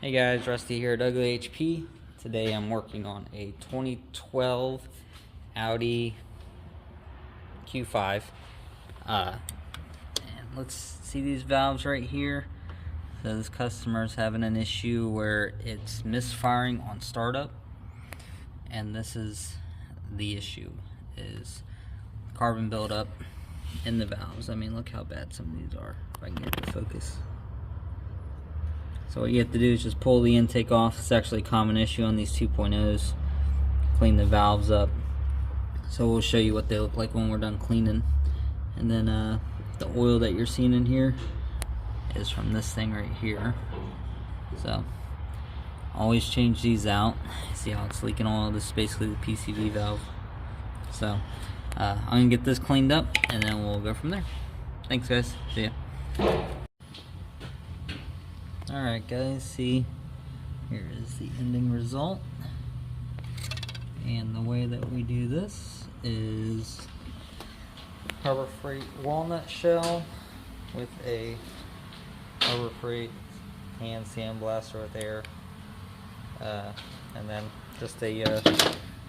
Hey guys, Rusty here at Ugly HP. Today I'm working on a 2012 Audi Q5. And let's see these valves right here. So this customer's having an issue where it's misfiring on startup. And this is the issue, is carbon buildup in the valves. I mean, look how bad some of these are. If I can get it to focus. So what you have to do is just pull the intake off. It's actually a common issue on these 2.0s. Clean the valves up. So we'll show you what they look like when we're done cleaning. And then the oil that you're seeing in here is from this thing right here. So always change these out. See how it's leaking oil? This is basically the PCV valve. So I'm gonna get this cleaned up and then we'll go from there. Thanks guys, see ya. Alright guys, see, here is the ending result. And the way that we do this is Harbor Freight walnut shell with a Harbor Freight hand sandblaster with air. And then just a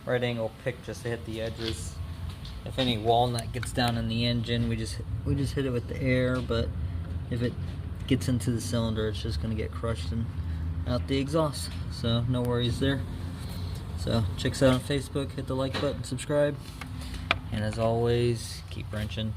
right angle pick just to hit the edges. If any walnut gets down in the engine, we just hit it with the air, but if it gets into the cylinder, it's just going to get crushed and out the exhaust. So no worries there. So check us out on Facebook, hit the like button, subscribe, and as always, keep wrenching.